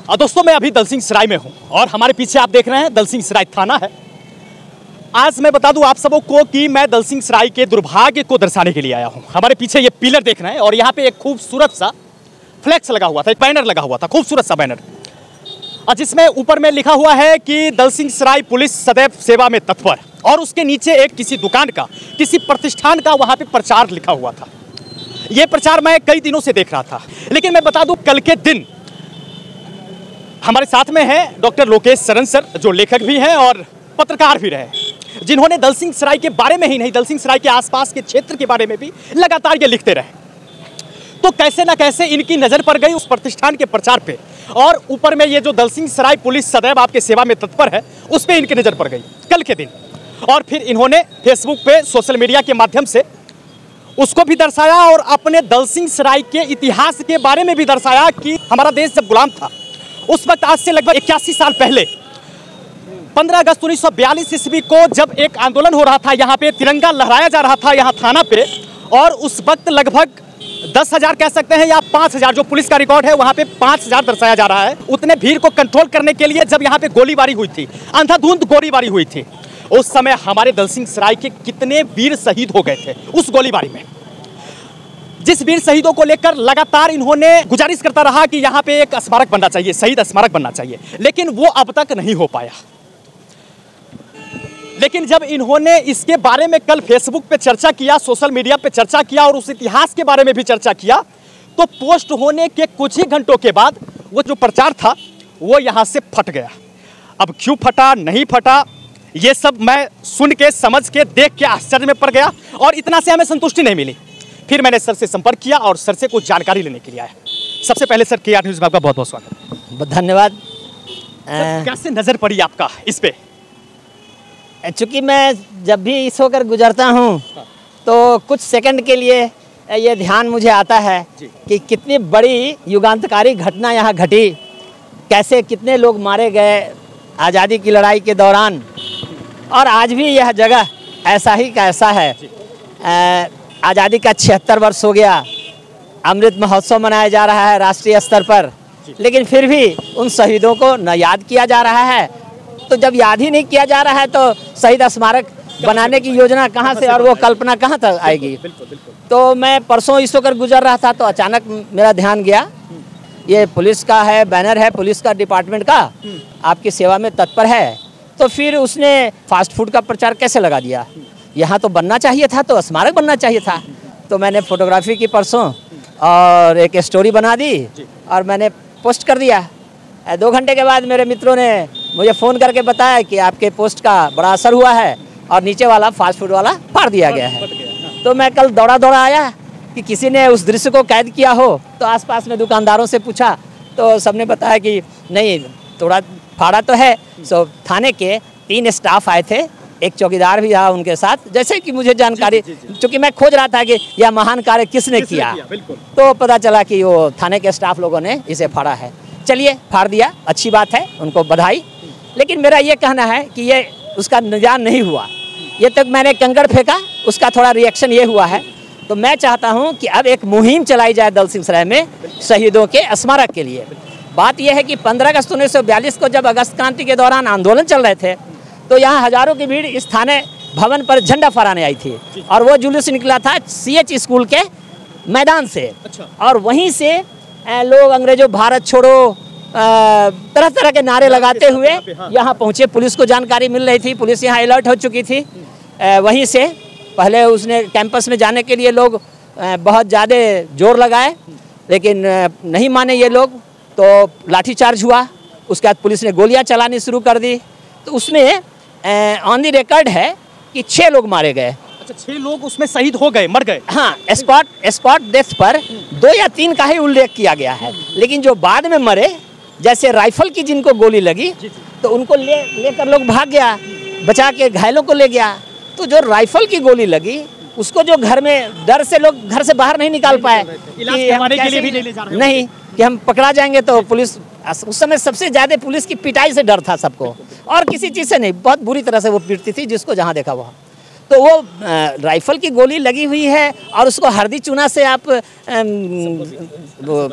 दोस्तों मैं अभी दलसिंह सराय में हूं और हमारे पीछे आप देख रहे हैं दलसिंह सराय थाना है। आज मैं बता दूं आप सबों को कि मैं दलसिंह सराय के दुर्भाग्य को दर्शाने के लिए आया हूं। हमारे पीछे ये पिलर देख रहे हैं और यहाँ पे एक खूबसूरत सा फ्लैक्स लगा हुआ था, एक बैनर लगा हुआ था, खूबसूरत सा बैनर, और जिसमें ऊपर में लिखा हुआ है कि दलसिंह सराय पुलिस सदैव सेवा में तत्पर। और उसके नीचे एक किसी दुकान का, किसी प्रतिष्ठान का वहाँ पे प्रचार लिखा हुआ था। ये प्रचार मैं कई दिनों से देख रहा था, लेकिन मैं बता दूं कल के दिन हमारे साथ में है डॉक्टर लोकेश सरन सर, जो लेखक भी हैं और पत्रकार भी रहे, जिन्होंने दलसिंह सराय के बारे में ही नहीं, दलसिंह सराय के आसपास के क्षेत्र के बारे में भी लगातार ये लिखते रहे। तो कैसे ना कैसे इनकी नज़र पड़ गई उस प्रतिष्ठान के प्रचार पे, और ऊपर में ये जो दलसिंह सराय पुलिस सदैव आपके सेवा में तत्पर है, उस पर इनकी नज़र पड़ गई कल के दिन। और फिर इन्होंने फेसबुक पे, सोशल मीडिया के माध्यम से उसको भी दर्शाया और अपने दलसिंह सराय के इतिहास के बारे में भी दर्शाया कि हमारा देश जब गुलाम था उस वक्त, आज से लगभग 81 साल पहले 15 अगस्त 1942 ईस्वी को जब एक आंदोलन हो रहा था, यहाँ पे तिरंगा लहराया जा रहा था यहाँ थाना पे, और उस वक्त लगभग 10,000 कह सकते हैं या 5,000, जो पुलिस का रिकॉर्ड है वहाँ पे 5,000 दर्शाया जा रहा है। उतने भीड़ को कंट्रोल करने के लिए जब यहाँ पे गोलीबारी हुई थी, अंधाधुंध गोलीबारी हुई थी, उस समय हमारे दलसिंह सराय के कितने वीर शहीद हो गए थे उस गोलीबारी में। जिस वीर शहीदों को लेकर लगातार इन्होंने गुजारिश करता रहा कि यहाँ पे एक स्मारक बनना चाहिए, शहीद स्मारक बनना चाहिए, लेकिन वो अब तक नहीं हो पाया। लेकिन जब इन्होंने इसके बारे में कल फेसबुक पे चर्चा किया, सोशल मीडिया पे चर्चा किया और उस इतिहास के बारे में भी चर्चा किया, तो पोस्ट होने के कुछ ही घंटों के बाद वो जो प्रचार था वो यहाँ से फट गया। अब क्यों फटा, नहीं फटा, ये सब मैं सुन के, समझ के, देख के आश्चर्य में पड़ गया, और इतना से हमें संतुष्टि नहीं मिली। फिर मैंने सर से संपर्क किया और सर से कुछ जानकारी लेने के लिए आया। सबसे पहले सर KR न्यूज़ में आपका बहुत बहुत स्वागत। धन्यवाद। कैसे नज़र पड़ी आपका इस पे? चूँकि मैं जब भी इस होकर गुजरता हूँ तो कुछ सेकंड के लिए ये ध्यान मुझे आता है कि कितनी बड़ी युगांतकारी घटना यहाँ घटी, कैसे कितने लोग मारे गए आज़ादी की लड़ाई के दौरान, और आज भी यह जगह ऐसा ही का ऐसा है। आज़ादी का 76 वर्ष हो गया, अमृत महोत्सव मनाया जा रहा है राष्ट्रीय स्तर पर, लेकिन फिर भी उन शहीदों को न याद किया जा रहा है। तो जब याद ही नहीं किया जा रहा है तो शहीद स्मारक बनाने की योजना कहाँ से और वो कल्पना कहाँ तक आएगी? तो मैं परसों इस होकर गुजर रहा था तो अचानक मेरा ध्यान गया, ये पुलिस का है, बैनर है पुलिस का डिपार्टमेंट का, आपकी सेवा में तत्पर है। तो फिर उसने फास्ट फूड का प्रचार कैसे लगा दिया? यहाँ तो बनना चाहिए था, तो स्मारक बनना चाहिए था। तो मैंने फोटोग्राफी की परसों और एक स्टोरी बना दी और मैंने पोस्ट कर दिया। 2 घंटे के बाद मेरे मित्रों ने मुझे फ़ोन करके बताया कि आपके पोस्ट का बड़ा असर हुआ है और नीचे वाला फास्ट फूड वाला फाड़ दिया गया है। तो मैं कल दौड़ा आया कि किसी ने उस दृश्य को कैद किया हो, तो आसपास में दुकानदारों से पूछा तो सबने बताया कि नहीं, थोड़ा फाड़ा तो है। सो थाने के 3 स्टाफ आए थे, एक चौकीदार भी था उनके साथ, जैसे कि मुझे जानकारी, क्योंकि मैं खोज रहा था कि यह महान कार्य किसने किया, तो पता चला कि वो थाने के स्टाफ लोगों ने इसे फाड़ा है। चलिए, फाड़ दिया, अच्छी बात है, उनको बधाई। लेकिन मेरा ये कहना है कि ये उसका निजान नहीं हुआ, ये तक मैंने कंकड़ फेंका, उसका थोड़ा रिएक्शन ये हुआ है। तो मैं चाहता हूँ कि अब एक मुहिम चलाई जाए दलसिंह सराय में शहीदों के स्मारक के लिए। बात यह है कि 15 अगस्त 1942 को जब अगस्त क्रांति के दौरान आंदोलन चल रहे थे तो यहाँ हजारों की भीड़ इस थाने भवन पर झंडा फहराने आई थी, और वो जुलूस निकला था CH स्कूल के मैदान से। और वहीं से लोग अंग्रेजों भारत छोड़ो तरह तरह के नारे लगाते हुए यहाँ पहुँचे। पुलिस को जानकारी मिल रही थी, पुलिस यहाँ अलर्ट हो चुकी थी। वहीं से पहले उसने कैंपस में जाने के लिए लोग बहुत ज़्यादा जोर लगाए, लेकिन नहीं माने ये लोग, तो लाठीचार्ज हुआ। उसके बाद पुलिस ने गोलियां चलानी शुरू कर दी। तो उसमें ऑन दी रिकॉर्ड है कि 6 लोग मारे गए। अच्छा, 6 लोग उसमें शहीद हो गए, मर गए? हाँ, स्पॉट डेथ पर 2 या 3 का ही उल्लेख किया गया है, लेकिन जो बाद में मरे, जैसे राइफल की जिनको गोली लगी तो उनको लेकर लोग भाग गया, बचा के घायलों को ले गया। तो जो राइफल की गोली लगी उसको जो घर में डर से लोग घर से बाहर नहीं निकाल पाए कि हम के लिए भी नहीं ले जा रहे, नहीं कि हम पकड़ा जाएंगे। तो पुलिस, उस समय सबसे ज़्यादा पुलिस की पिटाई से डर था सबको, और किसी चीज़ से नहीं, बहुत बुरी तरह से वो पीटती थी जिसको जहाँ देखा वहाँ। तो वो राइफल की गोली लगी हुई है और उसको हल्दी चूना से आप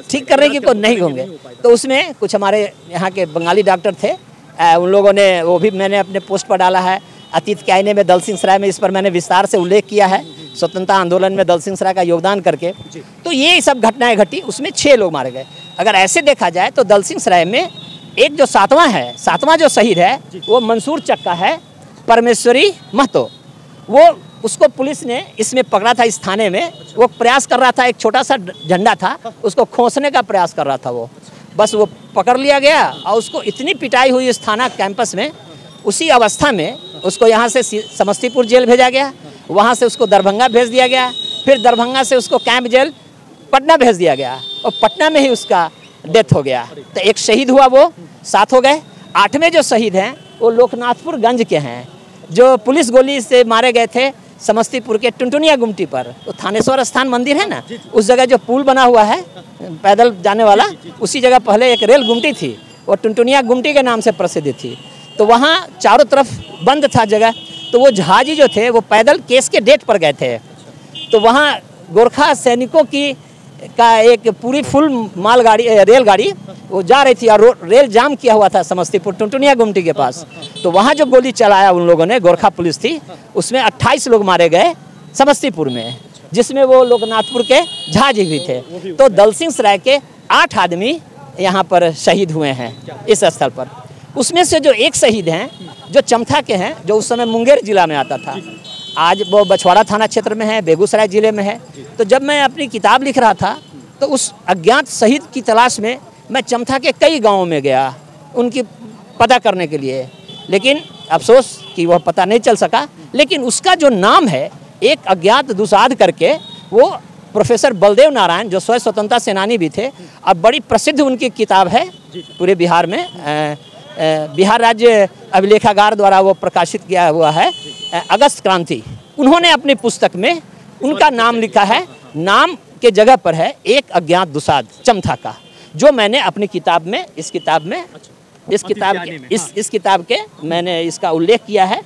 ठीक करने की कोई नहीं होंगे। तो उसमें कुछ हमारे यहाँ के बंगाली डॉक्टर थे, उन लोगों ने, वो भी मैंने अपने पोस्ट पर डाला है। अतीत के आईने में दल सिंह सराय में इस पर मैंने विस्तार से उल्लेख किया है, स्वतंत्रता आंदोलन में दल सिंह सराय का योगदान करके। तो ये सब घटनाएं घटी, उसमें 6 लोग मारे गए। अगर ऐसे देखा जाए तो दल सिंह सराय में एक जो सातवां जो शहीद है वो मंसूर चक का है, परमेश्वरी महतो। वो उसको पुलिस ने इसमें पकड़ा था इस थाने में। वो प्रयास कर रहा था, एक छोटा सा झंडा था उसको खोसने का प्रयास कर रहा था वो, बस वो पकड़ लिया गया और उसको इतनी पिटाई हुई इस थाना कैंपस में। उसी अवस्था में उसको यहाँ से समस्तीपुर जेल भेजा गया, वहाँ से उसको दरभंगा भेज दिया गया, फिर दरभंगा से उसको कैंप जेल पटना भेज दिया गया और पटना में ही उसका डेथ हो गया। तो एक शहीद हुआ, वो 7 हो गए। 8वें जो शहीद हैं वो लोकनाथपुर गंज के हैं, जो पुलिस गोली से मारे गए थे समस्तीपुर के टुनटुनिया गुमटी पर। तो थानेश्वर स्थान मंदिर है ना, उस जगह जो पुल बना हुआ है पैदल जाने वाला, उसी जगह पहले एक रेल गुमटी थी, वो टुनटुनिया गुमटी के नाम से प्रसिद्ध थी। तो वहाँ चारों तरफ बंद था जगह, तो वो जहाजी जो थे वो पैदल केस के डेट पर गए थे। तो वहाँ गोरखा सैनिकों की का एक पूरी फुल मालगाड़ी रेलगाड़ी वो जा रही थी और रेल जाम किया हुआ था समस्तीपुर टुनटुनिया गुमटी के पास। तो वहाँ जो गोली चलाया उन लोगों ने, गोरखा पुलिस थी, उसमें 28 लोग मारे गए समस्तीपुर में, जिसमें वो लोकनाथपुर के जहाजी भी थे। तो दल सिंह सराय के 8 आदमी यहाँ पर शहीद हुए हैं इस स्थल पर। उसमें से जो एक शहीद हैं जो चमथा के हैं, जो उस समय मुंगेर जिला में आता था, आज वो बछवाड़ा थाना क्षेत्र में है, बेगूसराय जिले में है। तो जब मैं अपनी किताब लिख रहा था तो उस अज्ञात शहीद की तलाश में मैं चमथा के कई गांवों में गया उनकी पता करने के लिए, लेकिन अफसोस कि वह पता नहीं चल सका। लेकिन उसका जो नाम है, एक अज्ञात दुसाध करके, वो प्रोफेसर बलदेव नारायण, जो स्वतंत्रता सेनानी भी थे और बड़ी प्रसिद्ध उनकी किताब है पूरे बिहार में, बिहार राज्य अभिलेखागार द्वारा वो प्रकाशित किया हुआ है, अगस्त क्रांति। उन्होंने अपनी पुस्तक में उनका नाम लिखा है, नाम के जगह पर है एक अज्ञात दुसाध चमथा का, जो मैंने अपनी किताब में, इस किताब के मैंने इसका उल्लेख किया है।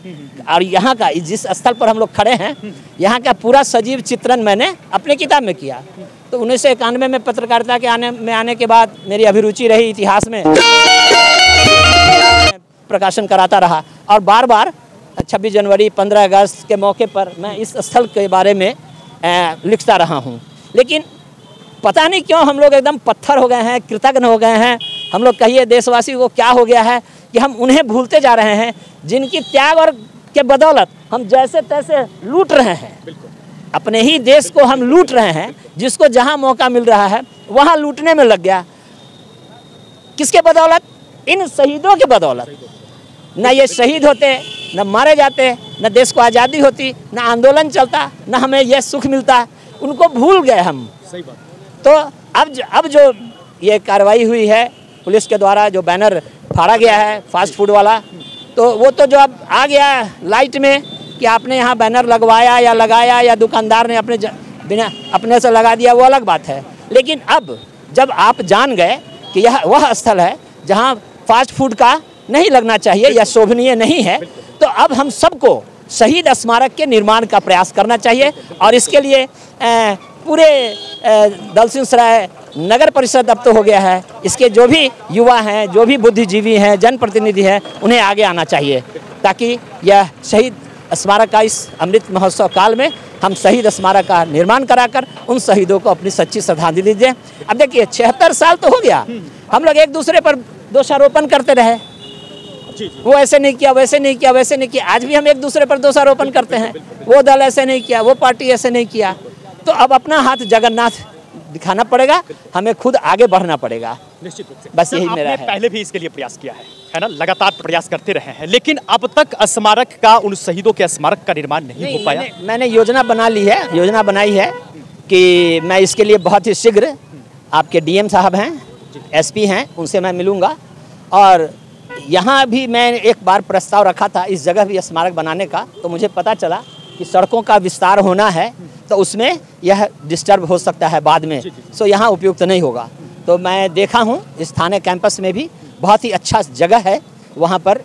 और यहाँ का जिस स्थल पर हम लोग खड़े हैं, यहाँ का पूरा सजीव चित्रण मैंने अपनी किताब में किया। तो 1991 में पत्रकारिता के आने के बाद मेरी अभिरुचि रही इतिहास में, प्रकाशन कराता रहा और बार बार 26 जनवरी 15 अगस्त के मौके पर मैं इस स्थल के बारे में लिखता रहा हूँ। लेकिन पता नहीं क्यों हम लोग एकदम पत्थर हो गए हैं, कृतज्ञ हो गए हैं। हम लोग कहिए देशवासी को क्या हो गया है कि हम उन्हें भूलते जा रहे हैं जिनकी त्याग और के बदौलत हम जैसे तैसे लूट रहे हैं। अपने ही देश को हम लूट रहे हैं, जिसको जहाँ मौका मिल रहा है वहाँ लूटने में लग गया। किसके बदौलत? इन शहीदों के बदौलत। न ये शहीद होते, न मारे जाते, न देश को आज़ादी होती, न आंदोलन चलता, न हमें यह सुख मिलता। उनको भूल गए हम। सही बात। तो अब जो ये कार्रवाई हुई है पुलिस के द्वारा, जो बैनर फाड़ा गया है फास्ट फूड वाला, तो वो तो जो अब आ गया लाइट में कि आपने यहाँ बैनर लगवाया या लगाया या दुकानदार ने बिना अपने से लगा दिया, वो अलग बात है। लेकिन अब जब आप जान गए कि यह वह स्थल है जहाँ फास्ट फूड का नहीं लगना चाहिए या शोभनीय नहीं है, तो अब हम सबको शहीद स्मारक के निर्माण का प्रयास करना चाहिए। और इसके लिए पूरे दल सिंह सराय नगर परिषद अब तो हो गया है, इसके जो भी युवा हैं, जो भी बुद्धिजीवी हैं, जनप्रतिनिधि हैं, उन्हें आगे आना चाहिए, ताकि यह शहीद स्मारक का इस अमृत महोत्सव काल में हम शहीद स्मारक का निर्माण कराकर उन शहीदों को अपनी सच्ची श्रद्धांजलि दें। अब देखिए 76 साल तो हो गया, हम लोग एक दूसरे पर दोषारोपण करते रहे, वो ऐसे नहीं किया, वैसे नहीं किया, वैसे नहीं किया। आज भी हम एक दूसरे पर दोषारोपण करते हैं, वो दल ऐसे नहीं किया, वो पार्टी ऐसे नहीं किया। तो अब अपना हाथ जगन्नाथ दिखाना पड़ेगा, हमें खुद आगे बढ़ना पड़ेगा। निश्चित रूप से। बस यही मेरा है। पहले भी इसके लिए प्रयास किया है ना, लगातार प्रयास करते रहे हैं, लेकिन अब तक स्मारक का, उन शहीदों के स्मारक का निर्माण नहीं हो पाया। मैंने योजना बनाई है कि मैं इसके लिए बहुत ही शीघ्र, आपके डीएम साहब हैं, एसपी हैं, उनसे मैं मिलूँगा। और यहाँ भी मैं एक बार प्रस्ताव रखा था इस जगह भी स्मारक बनाने का, तो मुझे पता चला कि सड़कों का विस्तार होना है, तो उसमें यह डिस्टर्ब हो सकता है बाद में, सो यहाँ उपयुक्त नहीं होगा। तो मैं देखा हूँ इस थाने कैंपस में भी बहुत ही अच्छा जगह है, वहाँ पर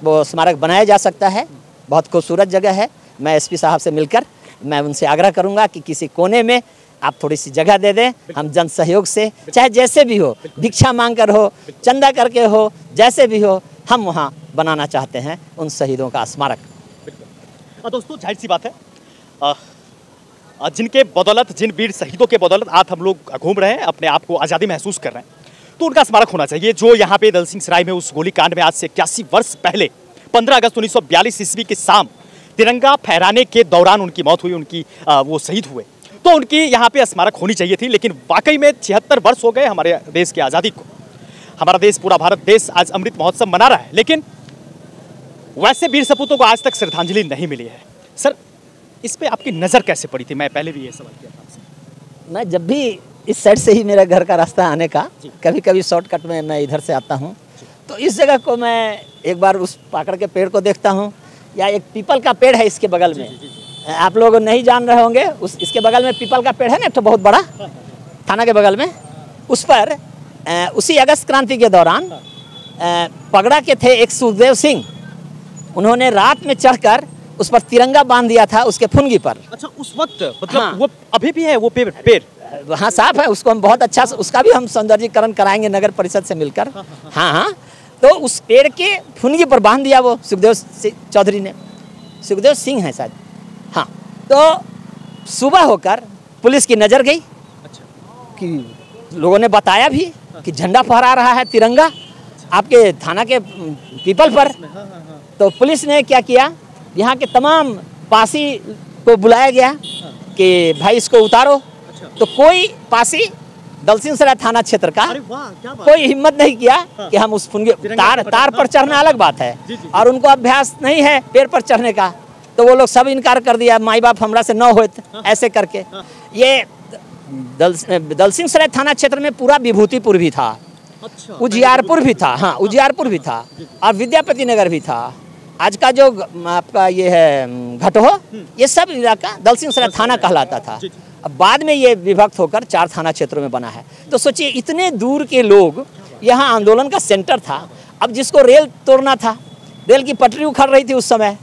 वो स्मारक बनाया जा सकता है, बहुत खूबसूरत जगह है। मैं एसपी साहब से मिलकर मैं उनसे आग्रह करूंगा कि किसी कोने में आप थोड़ी सी जगह दे दें। हम जन सहयोग से, चाहे जैसे भी हो, भिक्षा मांग कर हो, चंदा करके हो, जैसे भी हो, हम वहाँ बनाना चाहते हैं उन शहीदों का स्मारक। दोस्तों, जाहिर सी बात है, जिनके बदौलत, जिन वीर शहीदों के बदौलत आज हम लोग घूम रहे हैं, अपने आप को आज़ादी महसूस कर रहे हैं, तो उनका स्मारक होना चाहिए। जो यहाँ पे दलसिंह सराय में उस गोलीकांड में आज से 81 वर्ष पहले 15 अगस्त 1942 ईस्वी की शाम तिरंगा फहराने के दौरान उनकी मौत हुई, उनकी वो शहीद हुए, तो उनकी यहाँ पे स्मारक होनी चाहिए थी। लेकिन वाकई में 76 वर्ष हो गए हमारे देश की आज़ादी को। हमारा देश, पूरा भारत देश आज अमृत महोत्सव मना रहा है, लेकिन वैसे वीर सपूतों को आज तक श्रद्धांजलि नहीं मिली है। सर, इस पे आपकी नज़र कैसे पड़ी थी? मैं पहले भी ये सवाल किया था आपसे। मैं जब भी इस साइड से ही मेरा घर का रास्ता आने का, कभी कभी शॉर्टकट में मैं इधर से आता हूँ, तो इस जगह को मैं एक बार उस पाकड़ के पेड़ को देखता हूँ, या एक पीपल का पेड़ है इसके बगल में। आप लोग नहीं जान रहे होंगे, इसके बगल में पीपल का पेड़ है ना, एक तो बहुत बड़ा, थाना के बगल में। उस पर उसी अगस्त क्रांति के दौरान पगड़ा के थे एक सुखदेव सिंह, उन्होंने रात में चढ़कर उस पर तिरंगा बांध दिया था उसके फुनगी पर। अच्छा, उस वक्त मतलब हाँ। वो अभी भी है वो पेड़? हाँ, साफ है। उसको हम बहुत अच्छा, उसका भी हम सौंदर्यीकरण कराएंगे नगर परिषद से मिलकर। हाँ, तो उस पेड़ के फुनगी पर बांध दिया वो सुखदेव चौधरी ने, सुखदेव सिंह है शायद। हाँ, तो सुबह होकर पुलिस की नज़र गई। अच्छा। कि लोगों ने बताया भी कि झंडा फहरा रहा है तिरंगा आपके थाना के पीपल पर। तो पुलिस ने क्या किया, यहाँ के तमाम पासी को बुलाया गया कि भाई इसको उतारो। तो कोई पासी दलसिंह सराय थाना क्षेत्र का कोई हिम्मत नहीं किया कि हम उस फुनगे तार पर चढ़ना अलग बात है, और उनको अभ्यास नहीं है पेड़ पर चढ़ने का, तो वो लोग सब इनकार कर दिया, माई बाप हमरा से न होत, ऐसे करके। ये दलसिंह सराय थाना क्षेत्र में पूरा विभूतिपुर भी था, उजियारपुर भी था, हाँ उजियारपुर भी था, और विद्यापति नगर भी था। आज का जो आपका ये है घटहो, ये सब इलाका दलसिंह सराय थाना कहलाता था। अब बाद में ये विभक्त होकर 4 थाना क्षेत्रों में बना है। तो सोचिए, इतने दूर के लोग, यहाँ आंदोलन का सेंटर था। अब जिसको रेल तोड़ना था, रेल की पटरी उखड़ रही थी उस समय,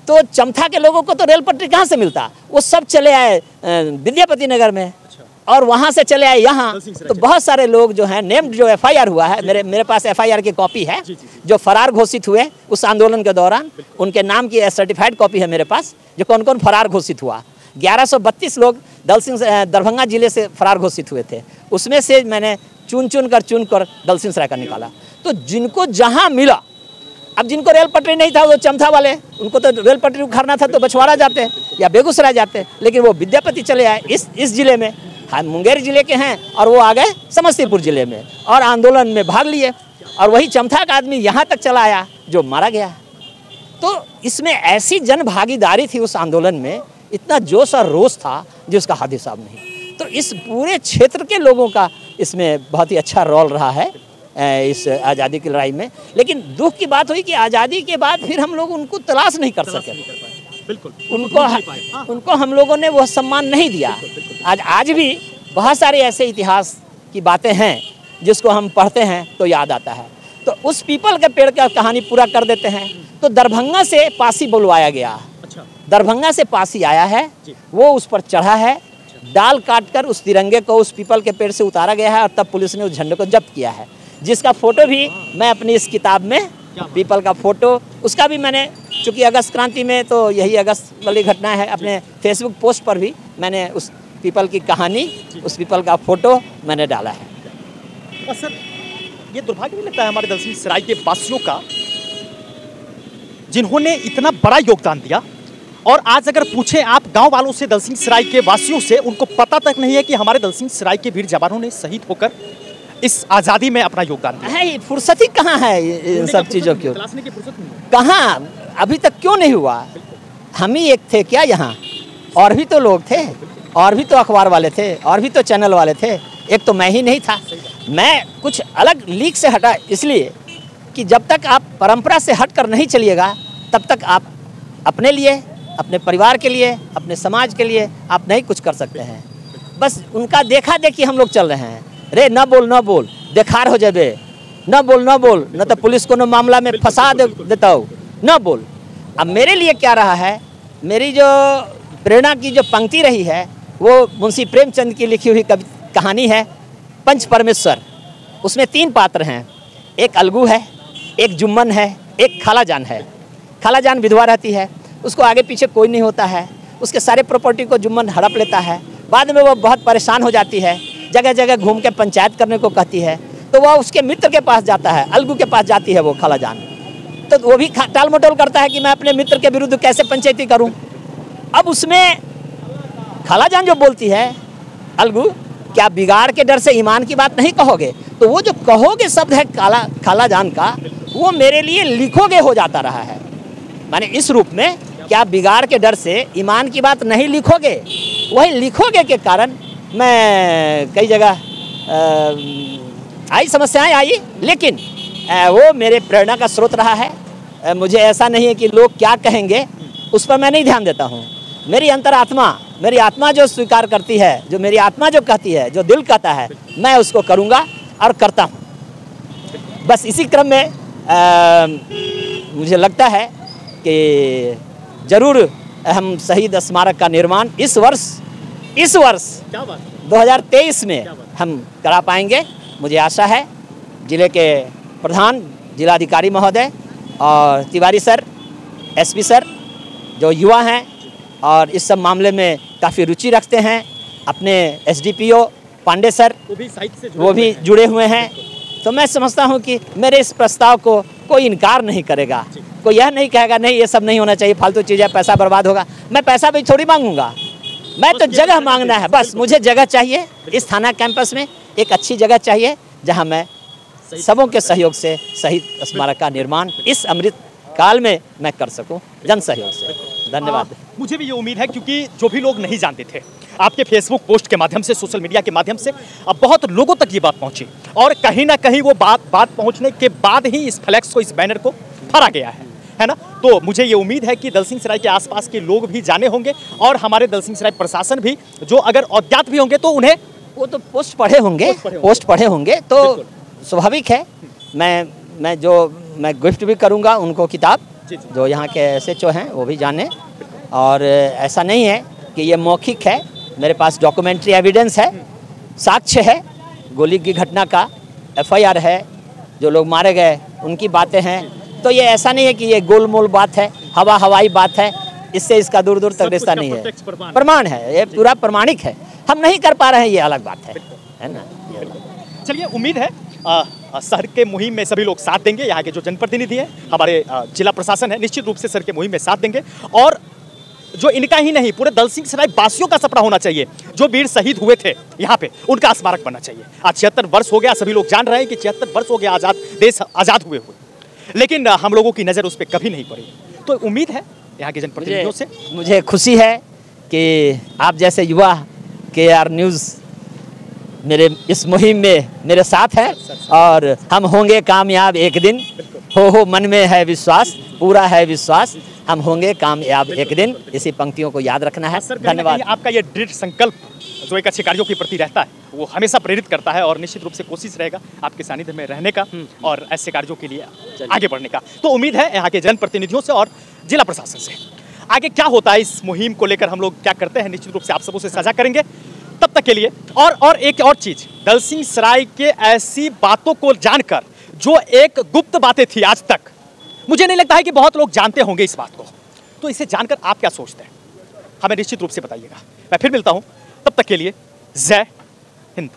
तो चमथा के लोगों को तो रेल पटरी कहाँ से मिलता, वो सब चले आए विद्यापति नगर में, और वहाँ से चले आए यहाँ। तो बहुत सारे लोग जो हैं नेम्ड, जो FIR हुआ है, मेरे पास FIR की कॉपी है, जो फरार घोषित हुए उस आंदोलन के दौरान, उनके नाम की सर्टिफाइड कॉपी है मेरे पास, जो कौन कौन फरार घोषित हुआ। 1132 लोग दरभंगा जिले से फरार घोषित हुए थे। उसमें से मैंने चुन कर दलसिंह सराय का निकाला। तो जिनको जहाँ मिला, अब जिनको रेल पटरी नहीं था वो चमथा वाले, उनको तो रेल पटरी उखाड़ना था तो बछवाड़ा जाते या बेगूसराय जाते, लेकिन वो विद्यापति चले आए इस जिले में। हाँ, मुंगेर जिले के हैं, और वो आ गए समस्तीपुर जिले में और आंदोलन में भाग लिए, और वही चमथा का आदमी यहाँ तक चला आया जो मारा गया। तो इसमें ऐसी जन भागीदारी थी उस आंदोलन में, इतना जोश और रोष था जिसका हद हिसाब नहीं। तो इस पूरे क्षेत्र के लोगों का इसमें बहुत ही अच्छा रोल रहा है इस आज़ादी की लड़ाई में। लेकिन दुख की बात हुई कि आज़ादी के बाद फिर हम लोग उनको तलाश नहीं कर सके, बिल्कुल उनको हम लोगों ने वो सम्मान नहीं दिया। आज भी बहुत सारे ऐसे इतिहास की बातें हैं जिसको हम पढ़ते हैं तो याद आता है। तो उस पीपल के पेड़ का कहानी पूरा कर देते हैं। तो दरभंगा से पासी बुलवाया गया, दरभंगा से पासी आया है, वो उस पर चढ़ा है, डाल काटकर उस तिरंगे को उस पीपल के पेड़ से उतारा गया है, और तब पुलिस ने उस झंडे को जब्त किया है, जिसका फोटो भी मैं अपनी इस किताब में, पीपल का फोटो, उसका भी मैंने, चूँकि अगस्त क्रांति में तो यही अगस्त वाली घटना है, अपने फेसबुक पोस्ट पर भी मैंने उस पीपल की कहानी, उस पीपल का फोटो मैंने डाला है। और सर, ये दुर्भाग्य नहीं लगता है हमारे दलसिंह सराय के वासियों का, जिन्होंने इतना बड़ा योगदान दिया, और आज अगर पूछें आप गांव वालों से, दलसिंह सराय के वासियों से, उनको पता तक नहीं है कि हमारे दलसिंह सराय के वीर जवानों ने शहीद होकर इस आज़ादी में अपना योगदान दिया है। फुर्सत ही कहाँ है इन सब चीज़ों की, कहाँ अभी तक क्यों नहीं हुआ? हम ही एक थे क्या यहाँ? और भी तो लोग थे, और भी तो अखबार वाले थे, और भी तो चैनल वाले थे, एक तो मैं ही नहीं था। मैं कुछ अलग लीक से हटा इसलिए कि जब तक आप परंपरा से हट कर नहीं चलिएगा, तब तक आप अपने लिए, अपने परिवार के लिए, अपने समाज के लिए आप नहीं कुछ कर सकते हैं। बस उनका देखा देखी हम लोग चल रहे हैं। रे न बोल देखार हो जाबे, न बोल, न तो पुलिस को न मामला में फंसा देता हो, न बोल। अब मेरे लिए क्या रहा है मेरी जो प्रेरणा की जो पंक्ति रही है वो मुंशी प्रेमचंद की लिखी हुई कहानी है पंच परमेश्वर। उसमें 3 पात्र हैं, एक अलगू है, एक जुम्मन है, एक खालाजान है। खालाजान विधवा रहती है, उसको आगे पीछे कोई नहीं होता है, उसके सारे प्रॉपर्टी को जुम्मन हड़प लेता है। बाद में वो बहुत परेशान हो जाती है, जगह जगह घूम के पंचायत करने को कहती है, तो वह उसके मित्र के पास जाता है, अलगू के पास जाती है वो खालाजान। तो वो भी टाल मटोल करता है कि मैं अपने मित्र के विरुद्ध कैसे पंचायती करूं। अब उसमें खालाजान जो बोलती है, अलगू क्या बिगाड़ के डर से ईमान की बात नहीं कहोगे? तो वो जो कहोगे शब्द है खालाजान का, वो मेरे लिए लिखोगे हो जाता रहा है। माने इस रूप में क्या बिगाड़ के डर से ईमान की बात नहीं लिखोगे, वही लिखोगे के कारण मैं कई जगह आई समस्याएं आई, लेकिन वो मेरे प्रेरणा का स्रोत रहा है। मुझे ऐसा नहीं है कि लोग क्या कहेंगे उस पर मैं नहीं ध्यान देता हूँ। मेरी अंतरात्मा, मेरी आत्मा जो स्वीकार करती है, जो मेरी आत्मा जो कहती है, जो दिल कहता है, मैं उसको करूँगा और करता हूँ। बस इसी क्रम में मुझे लगता है कि ज़रूर हम शहीद स्मारक का निर्माण इस वर्ष 2023 में हम करा पाएंगे। मुझे आशा है जिले के प्रधान जिलाधिकारी महोदय और तिवारी सर, एसपी सर जो युवा हैं और इस सब मामले में काफ़ी रुचि रखते हैं, अपने एसडीपीओ पांडे सर वो भी जुड़े हुए हैं, तो मैं समझता हूं कि मेरे इस प्रस्ताव को कोई इनकार नहीं करेगा। कोई यह नहीं कहेगा नहीं ये सब नहीं होना चाहिए, फालतू चीज़ है, पैसा बर्बाद होगा। मैं पैसा भी थोड़ी मांगूंगा, मैं तो जगह मांगना है। बस मुझे जगह चाहिए, इस थाना कैंपस में एक अच्छी जगह चाहिए जहां मैं सबों के सहयोग से शहीद स्मारक का निर्माण इस अमृत काल में मैं कर सकूं, जन सहयोग से। धन्यवाद। मुझे भी ये उम्मीद है, क्योंकि जो भी लोग नहीं जानते थे, आपके फेसबुक पोस्ट के माध्यम से, सोशल मीडिया के माध्यम से अब बहुत लोगों तक ये बात पहुंची और कहीं ना कहीं वो बात पहुंचने के बाद ही इस फ्लैक्स को, इस बैनर को फरा गया है ना। तो मुझे ये उम्मीद है कि दलसिंहसराय के आसपास के लोग भी जाने होंगे और हमारे दलसिंहसराय प्रशासन भी, जो अगर अज्ञात भी होंगे तो उन्हें वो तो पोस्ट पढ़े होंगे तो स्वाभाविक है। मैं गिफ्ट भी करूंगा उनको किताब, जो यहाँ के SHO हैं वो भी जाने। और ऐसा नहीं है कि ये मौखिक है, मेरे पास डॉक्यूमेंट्री एविडेंस है, साक्ष्य है, गोली की घटना का FIR है, जो लोग मारे गए उनकी बातें हैं। तो ये ऐसा नहीं है कि ये गोलमोल बात है, हवाई बात है, इससे इसका दूर दूर तक रिश्ता नहीं है। प्रमाण है, ये पूरा प्रमाणिक है। हम नहीं कर पा रहे हैं, ये अलग बात है ना। चलिए, उम्मीद है सर के मुहिम में सभी लोग साथ देंगे। यहाँ के जो जनप्रतिनिधि हैं, हमारे जिला प्रशासन है, निश्चित रूप से सर के मुहिम में साथ देंगे। और जो इनका ही नहीं, पूरे दलसिंहसराय वासियों का सपना होना चाहिए, जो वीर शहीद हुए थे यहाँ पे, उनका स्मारक बनना चाहिए। आज 76 वर्ष हो गया, सभी लोग जान रहे हैं कि 76 वर्ष हो गया देश आज़ाद हुए, लेकिन हम लोगों की नज़र उस पर कभी नहीं पड़ी। तो उम्मीद है यहाँ के जनप्रतिनिधियों से, मुझे खुशी है कि आप जैसे युवा KR न्यूज़ मेरे इस मुहिम में मेरे साथ है और हम होंगे कामयाब एक दिन। हो मन में है विश्वास, पूरा है विश्वास, हम होंगे कामयाब एक दिन। इसी पंक्तियों को याद रखना है। धन्यवाद। आपका ये दृढ़ संकल्प जो एक अच्छे कार्यों के प्रति रहता है, वो हमेशा प्रेरित करता है और निश्चित रूप से कोशिश रहेगा आपके सानिध्य में रहने का और ऐसे कार्यों के लिए आगे बढ़ने का। तो उम्मीद है यहाँ के जनप्रतिनिधियों से और जिला प्रशासन से आगे क्या होता है इस मुहिम को लेकर, हम लोग क्या करते हैं, निश्चित रूप से आप सबों से साझा करेंगे। तब तक के लिए और एक और चीज, दलसिंहसराय के ऐसी बातों को जानकर जो एक गुप्त बातें थी आज तक, मुझे नहीं लगता है कि बहुत लोग जानते होंगे इस बात को। तो इसे जानकर आप क्या सोचते हैं, हमें निश्चित रूप से बताइएगा। मैं फिर मिलता हूं, तब तक के लिए जय हिंद।